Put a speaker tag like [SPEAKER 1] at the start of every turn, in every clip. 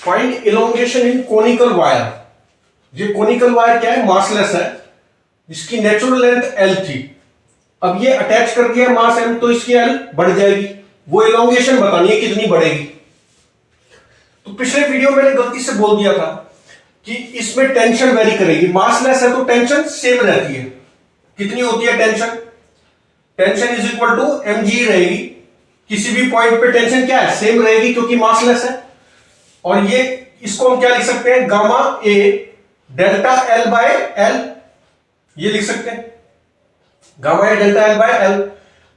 [SPEAKER 1] Find elongation इन conical wire. ये conical wire क्या है? मासलेस है, इसकी नेचुरल लेंथ एल थी। अब ये अटैच कर दिया मास एम, तो इसकी एल बढ़ जाएगी। वो इलोंगेशन बतानी है कितनी बढ़ेगी। तो पिछले वीडियो मैंने गलती से बोल दिया था कि इसमें टेंशन वेरी करेगी। मासलेस है तो टेंशन सेम रहती है। कितनी होती है tension? Tension is equal to m g रहेगी। किसी भी पॉइंट पे टेंशन क्या है? सेम रहेगी, क्योंकि मासलेस है। और ये इसको हम क्या लिख सकते हैं? Gamma A delta L by L, ये लिख सकते हैं gamma A delta L by L.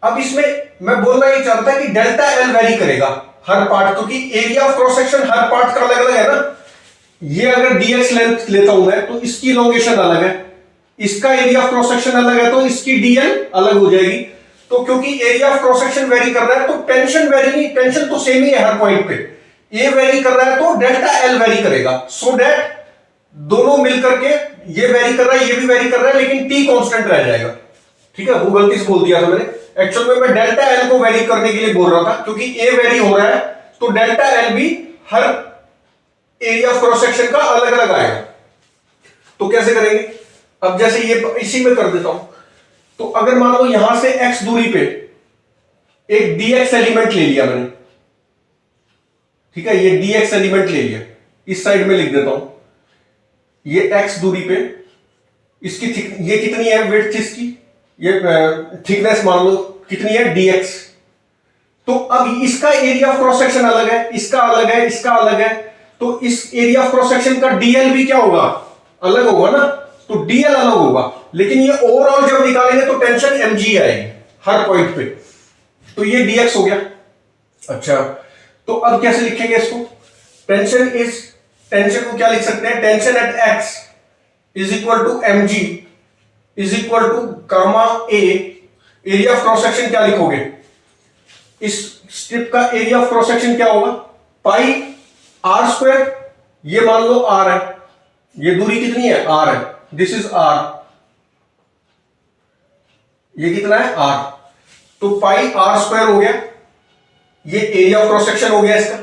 [SPEAKER 1] अब इसमें मैं बोलना ये चाहता था कि डेल्टा एल वेरी करेगा हर पार्ट, क्योंकि area of cross section her part का अलग अलग है ना। ये अगर डीएक्स लेंथ लेता हूं मैं, तो इसकी इलोंगेशन अलग है, इसका एरिया ऑफ क्रॉस सेक्शन अलग है, तो इसकी डीएल अलग हो जाएगी। तो क्योंकि area of cross section very कर रहा है, तो टेंशन वेरी नहीं, टेंशन तो सेम ही है हर पॉइंट पे। ए वेरी कर रहा है तो डेल्टा एल वेरी करेगा, सो दैट दोनों मिलकर के, ये वेरी कर रहा है, ये भी वेरी कर रहा है, लेकिन टी कांस्टेंट रह जाएगा। ठीक है, वो गलती से बोल दिया था मैंने। एक्चुअल में मैं डेल्टा एल को वेरी करने के लिए बोल रहा था, क्योंकि ए वेरी हो रहा है तो डेल्टा एल भी हर एरिया ऑफ क्रॉस सेक्शन का अलग अलग आएगा। तो कैसे करेंगे? अब जैसे ये इसी में कर देता हूं। तो अगर मान लो यहां से x दूरी पे एक dx एलिमेंट ले लिया मैंने, ठीक है, ये dx एलिमेंट ले लिया, इस साइड में लिख देता हूं। ये x दूरी पे इसकी ये कितनी है विड्थ इसकी? ये थिकनेस मान लो कितनी है? dx। तो अब इसका एरिया ऑफ क्रॉस सेक्शन अलग है, इसका अलग है, इसका अलग है, तो इस एरिया ऑफ क्रॉस सेक्शन का dl भी क्या होगा? अलग होगा ना। तो dl अलग होगा, लेकिन ये ओवरऑल जब निकालेंगे तो टेंशन mg आएगी हर पॉइंट पे। तो ये dx हो गया। अच्छा, तो अब कैसे लिखेंगे इसको? टेंशन को क्या लिख सकते हैं? Tension at x is equal to mg is equal to gamma a. Area of cross section क्या लिखोगे? इस स्ट्रिप का एरिया ऑफ क्रॉस सेक्शन क्या होगा? पाई आर स्क्वायर। ये मान लो आर है, ये दूरी कितनी है? आर है, दिस इज आर। ये कितना है? आर। तो पाई आर स्क्वायर हो गया, ये एरिया ऑफ क्रॉस सेक्शन हो गया इसका।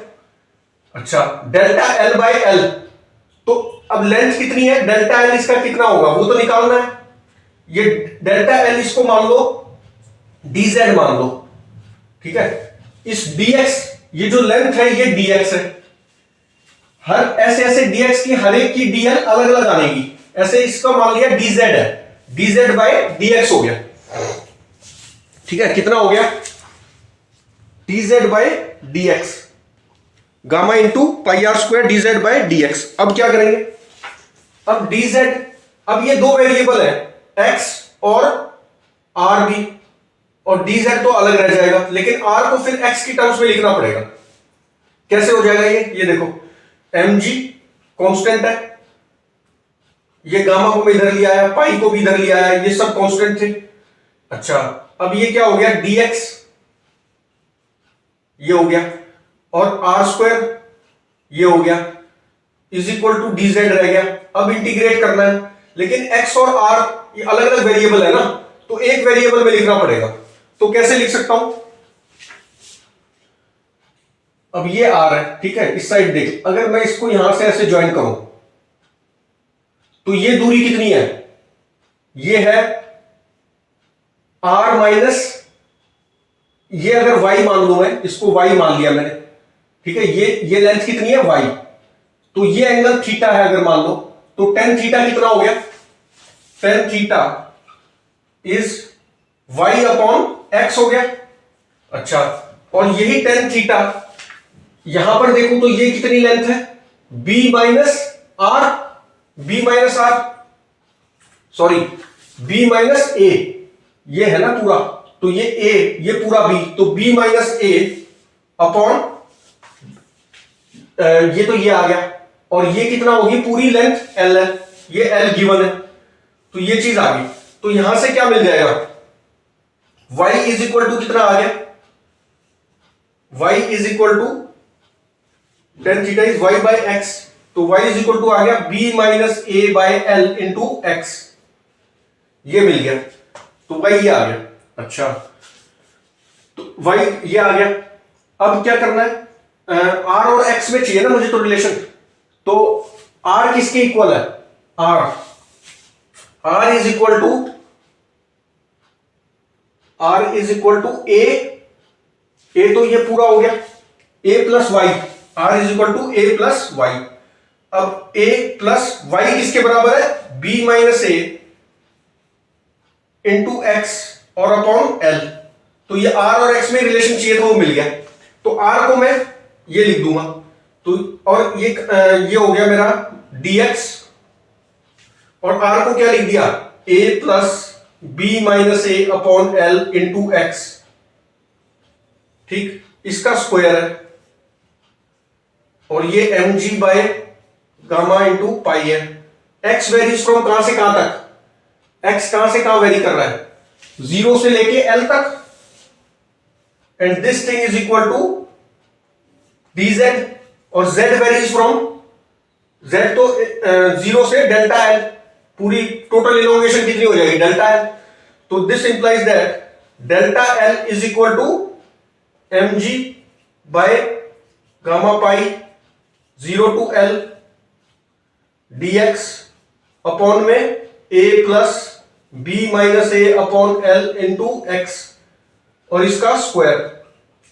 [SPEAKER 1] अच्छा, डेल्टा एल बाय एल, तो अब लेंथ कितनी है? डेल्टा एल इसका कितना होगा वो तो निकालना है। ये डेल्टा एल इसको मान लो dz मान लो, ठीक है। इस dx, ये जो लेंथ है ये dx है। हर ऐसे ऐसे dx की हर एक की dl अलग अलग आएगी। ऐसे इसका मान लिया dz है, dz बाय dx हो गया, ठीक है। कितना हो गया? dz by dx, gamma into pi r square dz by dx। अब क्या करेंगे? अब dz, अब ये दो वेरिएबल है x और r भी, और dz तो अलग रह जाएगा, लेकिन r को फिर x की टर्म्स में लिखना पड़ेगा। कैसे हो जाएगा ये देखो, mg कांस्टेंट है, ये गामा को भी इधर लिया है, पाई को भी इधर लिया है, ये सब कांस्टेंट थे। अच्छा, अब ये क्या हो गया? dx, ये हो गया, और आर स्क्वायर ये हो गया, इज इक्वल टू dz रह गया। अब इंटीग्रेट करना है, लेकिन x और r ये अलग अलग वेरिएबल है ना, तो एक वेरिएबल में लिखना पड़ेगा। तो कैसे लिख सकता हूं? अब ये r है, ठीक है, इस साइड देख, अगर मैं इसको यहां से ऐसे ज्वाइन करूं तो ये दूरी कितनी है? ये है r माइनस, ये अगर y मान लूं, मैं इसको y मान लिया मैंने, ठीक है। ये लेंथ कितनी है? y। तो ये एंगल थीटा है अगर मान लो, तो टेन थीटा कितना हो गया? Ten theta is y upon x हो गया। अच्छा, और यही टेन थीटा यहां पर देखो तो ये कितनी लेंथ है? b minus r, b minus r, sorry b minus a, ये है ना पूरा, तो ये a, ये पूरा b, तो b माइनस a अपॉन ये, तो ये आ गया, और ये कितना होगी? पूरी लेंथ l है, ये l गिवन है, तो ये चीज आ गई। तो यहां से क्या मिल जाएगा? y इज इक्वल टू कितना आ गया? y is equal to tan theta is y by x, तो y इज इक्वल टू आ गया b minus a by l into x, ये मिल गया। तो y ये आ गया। अच्छा, तो y ये आ गया। अब क्या करना है? आर और एक्स में चाहिए ना मुझे तो रिलेशन, तो आर किसके इक्वल है, R R is equal to A तो ये पूरा हो गया A plus Y, R is equal to A plus Y. अब ए प्लस वाई किसके बराबर है, B minus A into x और अपॉन एल। तो ये आर और एक्स में रिलेशन चाहिए था, वो मिल गया। तो आर को मैं ये लिख दूंगा, तो और ये हो गया मेरा dx, और आर को क्या लिख दिया, a plus b minus a upon l into x, ठीक, इसका स्क्वायर है, और ये m g by gamma into pi है। x वेरीज फ्रॉम कहां से कहां तक, x कहां से कहां वेरी कर रहा है, 0 से लेके l तक, and this thing is equal to dz, और z वेरीज फ्रॉम, z तो 0 से डेल्टा l, पूरी टोटल इलोंगेशन कितनी हो जाएगी, डेल्टा l। तो this implies that delta l is equal to m g by gamma pi 0 to l dx upon में a plus b minus a upon l into x, और इसका square.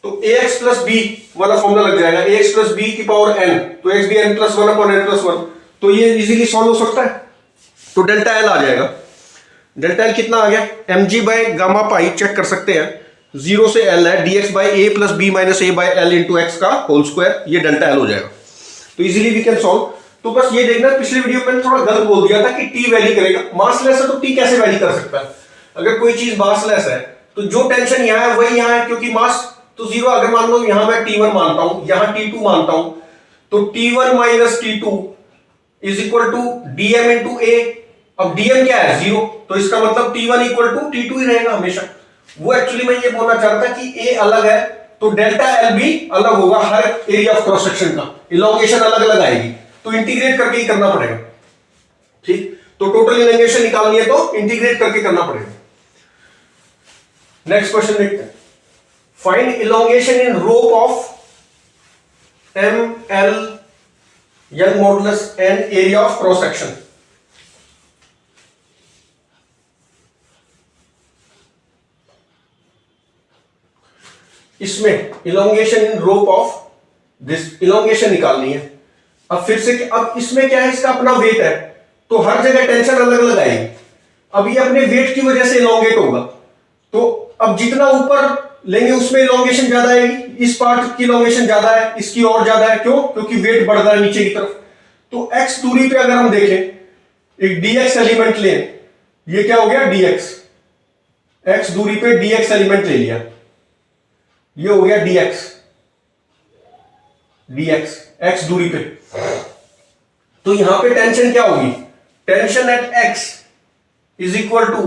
[SPEAKER 1] तो ax plus b वाला formula लग जाएगा, ax plus b की power n, तो x भी n plus one upon n plus one, तो ये इजीली सॉल्व हो सकता है। तो डेल्टा l आ जाएगा, डेल्टा l कितना आ गया, m g by gamma pi, check कर सकते हैं, 0 से l है, dx by a plus b minus a by l into x का होल स्क्वायर, ये डेल्टा l हो जाएगा। तो इजीली वी कैन सॉल्व। तो बस ये देखना, पिछले वीडियो में थोड़ा गलत बोल दिया था कि t वैरी करेगा, मासलेस है तो t कैसे वैरी कर सकता है। अगर कोई चीज मासलेस है तो जो टेंशन यहां है वही यहां है, क्योंकि मास तो 0, अगर मान लो यहां मैं t1 मानता हूं, यहां t2 मानता हूं, तो t1 minus t2 is equal to dm into a। अब dm क्या है, 0, तो इसका मतलब t1 इक्वल टू t2 ही रहेगा हमेशा। वो एक्चुअली मैं ये बोलना चाह रहा था कि a अलग है तो डेल्टा l भी अलग होगा, हर एरिया ऑफ क्रॉस सेक्शन का इलोंगेशन अलग अलग आएगी, तो इंटीग्रेट करके ही करना पड़ेगा, ठीक। तो टोटल इलोंगेशन निकालनी है तो इंटीग्रेट करके करना पड़ेगा। नेक्स्ट क्वेश्चन देखते हैं, find elongation in rope of M L Young modulus and area of cross section. इसमें elongation in rope of this, elongation निकालनी है। अब फिर से, अब इसमें क्या है, इसका अपना वेट है, तो हर जगह टेंशन अलग अलग आएगी। अब ये अपने वेट की वजह से इलोंगेट होगा, तो अब जितना ऊपर लेंगे उसमें इलोंगेशन ज्यादा आएगी, इस पार्ट की इलोंगेशन ज्यादा है, इसकी और ज्यादा है, क्यों, क्योंकि वेट बढ़ रहा है नीचे की तरफ। तो x दूरी पे अगर हम देखें, एक dx एलिमेंट लें, ये क्या हो गया dx, x दूरी पे dx एलिमेंट ले लिया, ये हो गया dx, x दूरी पे। तो यहां पे टेंशन क्या होगी, tension at x is equal to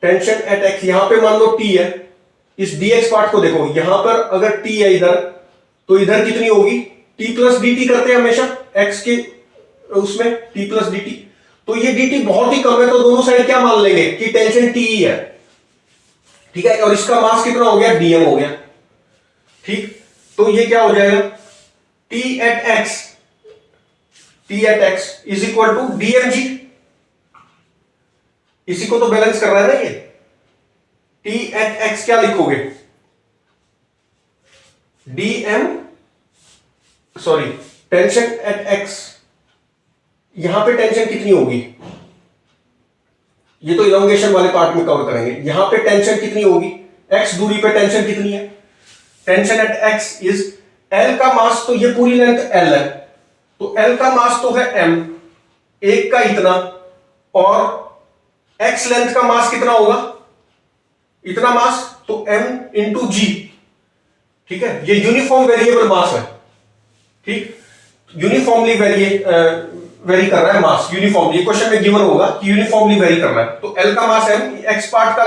[SPEAKER 1] tension at x, यहां पे मान लो t है, इस dx पार्ट को देखो, यहां पर अगर t है इधर, तो इधर कितनी होगी, t प्लस dt करते हैं हमेशा x के उसमें, t प्लस dt, तो ये dt बहुत ही कम है, तो दोनों साइड क्या मान लेंगे कि टेंशन t ही है, ठीक है। और इसका मास कितना हो गया, dm हो गया, ठीक। तो ये क्या हो जाएगा, t at x is equal to dmg, इसी को तो बैलेंस कर रहा है ना ये। t एट x क्या लिखोगे, dm, sorry, tension at x, यहां पे टेंशन कितनी होगी, ये तो इलोंगेशन वाले पार्ट में कवर करेंगे, यहां पे टेंशन कितनी होगी, x दूरी पे टेंशन कितनी है, tension at x is l का मास, तो ये पूरी लेंथ l है, तो l का मास तो है m, एक का इतना, और x लेंथ का मास कितना होगा, इतना मास, तो m इंटू जी, ठीक है। ये यूनिफॉर्म वेरिएबल मास है, ठीक, यूनिफॉर्मली वेरी कर रहा है मास, यूनिफॉर्मली, क्वेश्चन में गिवन होगा कि यूनिफॉर्मली वेरी कर रहा है। तो l का मास m, x पार्ट का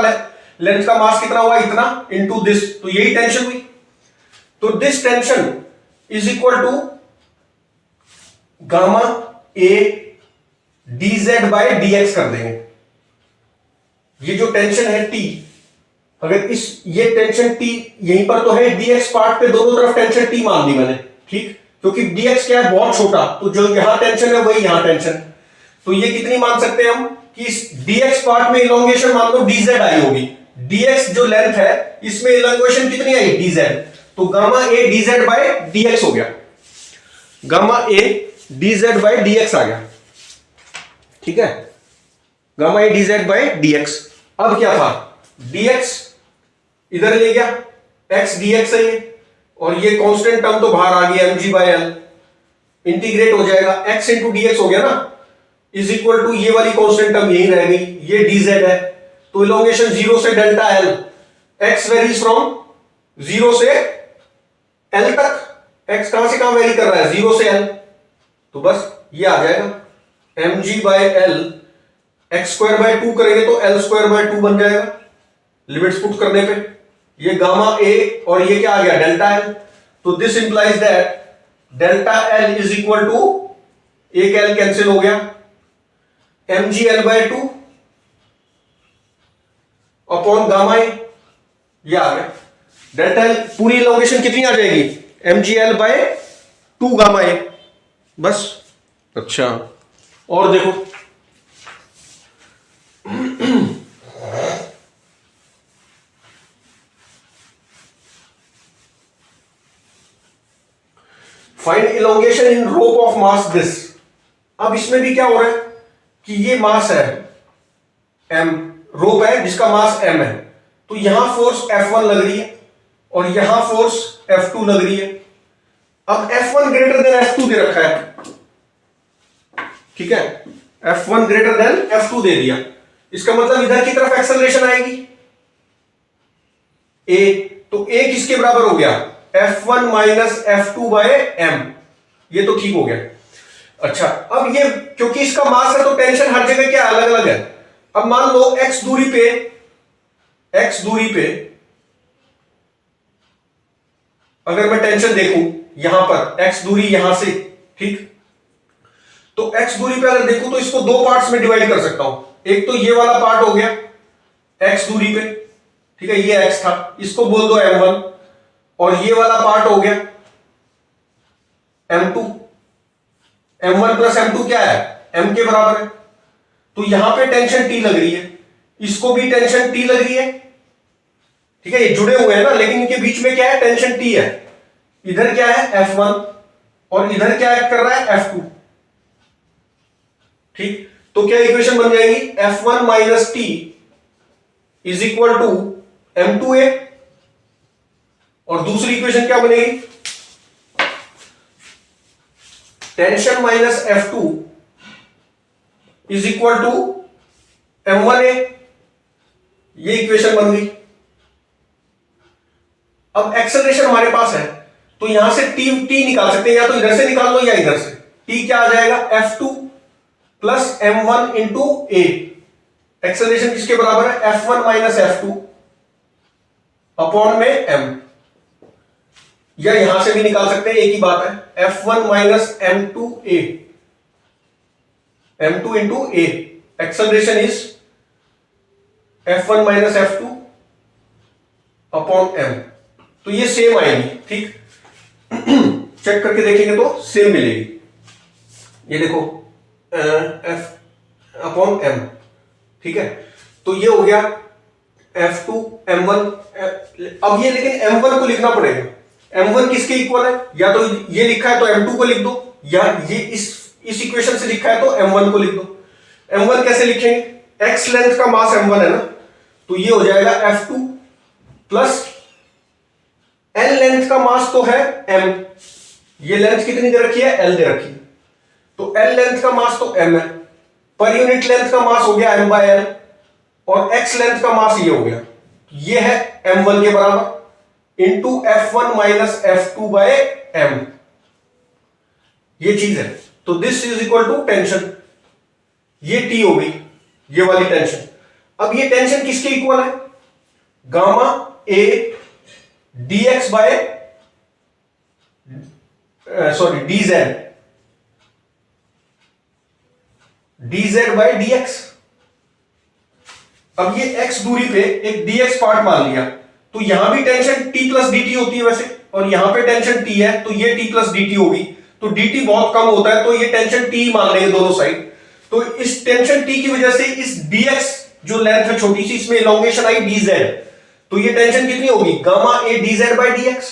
[SPEAKER 1] लेंथ का मास कितना हुआ, इतना, इंटू दिस, तो यही टेंशन हुई। तो this tension is equal to gamma a dz by dx कर देंगे। ये जो टेंशन है t, अगर इस ये टेंशन टी यहीं पर तो है, डीएक्स पार्ट पे दोनों तरफ टेंशन टी मान ली मैंने, ठीक, क्योंकि डीएक्स क्या है बहुत छोटा, तो जो यहां टेंशन है वही यहां टेंशन है। तो ये कितनी मान सकते हैं हम कि इस डीएक्स पार्ट में इलोंगेशन मान लो डीजेड आई होगी, डीएक्स जो लेंथ है इसमें इलोंगेशन कितनी आई डीजेड, तो gamma A dz by dx हो गया, gamma A dz by dx आ गया, ठीक है, gamma A dz by dx. अब क्या था, डीएक्स इधर ले गया, एक्स डीएक्स है ये, और ये कांस्टेंट टर्म तो बाहर आ गया mg बाय एल, इंटीग्रेट हो जाएगा, x इंटू डीएक्स हो गया ना, इज इक्वल टू ये वाली कांस्टेंट टर्म यही रह गई, ये dz है, तो इलोंगेशन 0 से delta L, x varies from 0 से l तक, x कहां से कहां वेरी कर रहा है 0 से l, तो बस ये आ जाएगा mg by L, x square by 2 करेंगे तो एल स्क्वायर बाय 2 बन जाएगा, लिमिट्स पुट करने पे ये गामा ए और ये क्या आ गया डेल्टा एल, तो this implies that delta l is equal to, एक एल कैंसिल हो गया, m g l by 2 upon gamma a, ये आ गया डेल्टा एल, पूरी इलोंगेशन कितनी आ जाएगी m g l by 2 gamma a, बस। अच्छा और देखो find elongation in rope of mass this. अब इसमें भी क्या हो रहा है कि ये मास है m, रोप है जिसका मास m है, तो यहां फोर्स F1 लग रही है और यहां फोर्स F2 लग रही है। अब F1 ग्रेटर देन F2 दे रखा है, ठीक है, F1 ग्रेटर देन F2 दे दिया, इसका मतलब इधर की तरफ एक्सेलरेशन आएगी a, तो a किसके बराबर हो गया F1 minus F2 bye m, ये तो ठीक हो गया। अच्छा अब ये क्योंकि इसका मास है तो टेंशन हर जगह क्या अलग अलग है। अब मान लो x दूरी पे अगर मैं टेंशन देखूं यहां पर x दूरी यहां से, ठीक, तो x दूरी पे अगर देखूं तो इसको दो पार्ट्स में डिवाइड कर सकता हूं, एक तो ये वाला पार्ट हो गया x दूरी पे, ठीक है, ये x था, इसको बोल दो m1, और ये वाला पार्ट हो गया m2, m1 प्लस m2 क्या है m के बराबर है, तो यहां पे टेंशन T लग रही है, इसको भी टेंशन T लग रही है, ठीक है, ये जुड़े हुए हैं ना, लेकिन इनके बीच में क्या है टेंशन T है, इधर क्या है F1 और इधर क्या कर रहा है F2, ठीक, तो क्या इक्वेशन बन जाएगी F1 minus T is equal to M2A, और दूसरी इक्वेशन क्या बनेगी tension minus F2 is equal to M1A, ये इक्वेशन बन गई। अब एक्सेलरेशन हमारे पास है तो यहां से टी निकाल सकते हैं, या तो इधर से निकाल लो या इधर से, टी क्या आ जाएगा F2 प्लस M1 इंटू ए, एक्सेलरेशन किसके बराबर है F1 माइनस F2 अपॉन में m, या यहां से भी निकाल सकते हैं, एक ही बात है, F1 minus M2A, M2 into A, acceleration is F1 minus F2 upon m, तो ये सेम आएगी, ठीक, चेक करके देखेंगे तो सेम मिलेगी, ये देखो F अपॉन m, ठीक है, तो ये हो गया F2 M1, अब ये लेकिन M1 को लिखना पड़ेगा, M1 किसके इक्वल है, या तो ये लिखा है तो M2 को लिख दो, या ये इस इक्वेशन से लिखा है तो M1 को लिख दो। M1 कैसे लिखेंगे, x लेंथ का मास M1 है ना, तो ये हो जाएगा F2 प्लस L लेंथ का मास तो है M, ये लेंथ कितनी दे रखी है L दे रखी है, तो L लेंथ का मास तो M है, पर यूनिट लेंथ का मास हो गया M बाय L, और x लेंथ का मास ये हो गया, ये है M1 के बराबर into F1 minus F2 bye M, ये चीज है, तो this is equal to tension, ये T हो गई, ये वाली टेंशन। अब ये टेंशन किसके इक्वल है, gamma A dx by dz by dx, अब ये x दूरी पे एक dx पार्ट मान लिया, तो यहां भी टेंशन t प्लस dt होती है वैसे, और यहां पे टेंशन t है तो ये t प्लस dt होगी, तो dt बहुत कम होता है तो ये टेंशन t मान लेंगे दोनों साइड। तो इस टेंशन t की वजह से इस dx जो लेंथ है छोटी सी, इसमें इलोंगेशन आई dz, तो ये टेंशन कितनी होगी, gamma a dz by dx,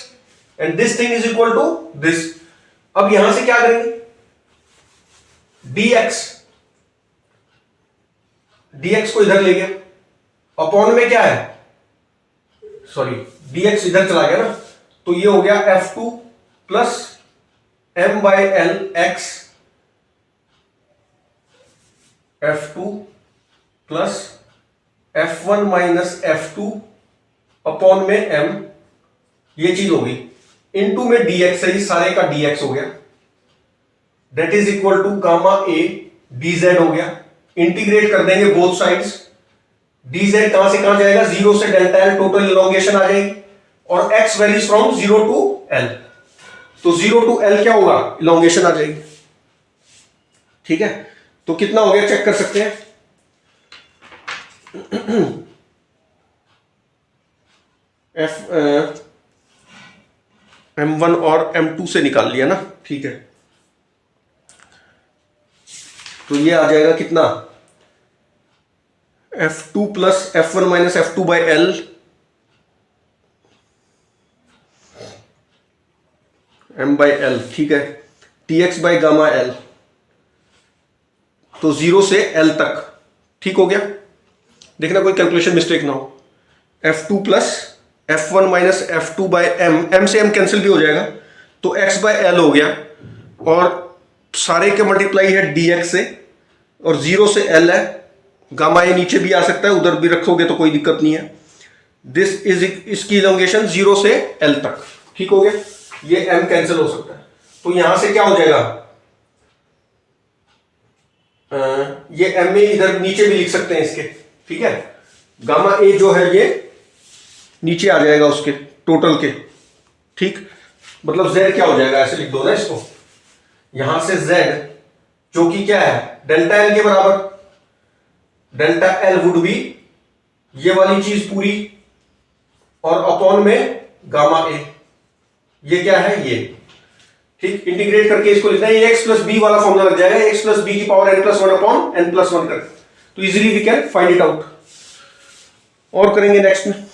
[SPEAKER 1] and this thing is equal to this. अब यहां से क्या करेंगे, dx को इधर ले गया, अपॉन में क्या है, सॉरी dx इधर चला गया ना, तो ये हो गया f2 plus m by L x, f2 plus f1 minus f2 upon में m, ये चीज होगी, इनटू में dx है, सारे का dx हो गया, that is equal to gamma a dz हो गया। इंटीग्रेट कर देंगे बोथ साइड्स, dz कहां से कहां जाएगा, 0 से डेल्टा एल, टोटल इलोंगेशन आ जाएगी, और x varies from 0 to l, तो 0 टू l क्या होगा, इलोंगेशन आ जाएगी। ठीक है, तो कितना हो गया चेक कर सकते हैं, m1 और m2 से निकाल लिया ना, ठीक है, तो ये आ जाएगा कितना, f2 plus f1 minus f2 by L, m by L, ठीक है, tx बाई गामा एल, तो 0 से l तक, ठीक हो गया, देखना कोई कैलकुलेशन मिस्टेक ना हो, f2 plus f1 minus f2 by m से m कैंसिल भी हो जाएगा, तो x बाई एल हो गया, और सारे के मल्टीप्लाई है dx से, और 0 से l है, गामा ये नीचे भी आ सकता है, उधर भी रखोगे तो कोई दिक्कत नहीं है, दिस इज, इसकी इलोंगेशन 0 से l तक, ठीक हो गया, ये m कैंसिल हो सकता है, तो यहां से क्या हो जाएगा, ये m ए इधर नीचे भी लिख सकते हैं इसके, ठीक है, गामा ए जो है ये नीचे आ जाएगा उसके टोटल के, ठीक, मतलब z क्या हो जाएगा, ऐसे लिख दो ना इसको, यहां से z जो कि क्या है, डेल्टा एल के बराबर, डेल्टा एल वुड बी ये वाली चीज पूरी, और अपॉन में गामा ए, ये क्या है ये, ठीक, इंटीग्रेट करके इसको लिखना है, ये x प्लस बी वाला फॉर्मूला लग जाएगा, x प्लस बी की power n plus 1 upon n plus 1 कर, तो easily we can find it out. और करेंगे नेक्स्ट में।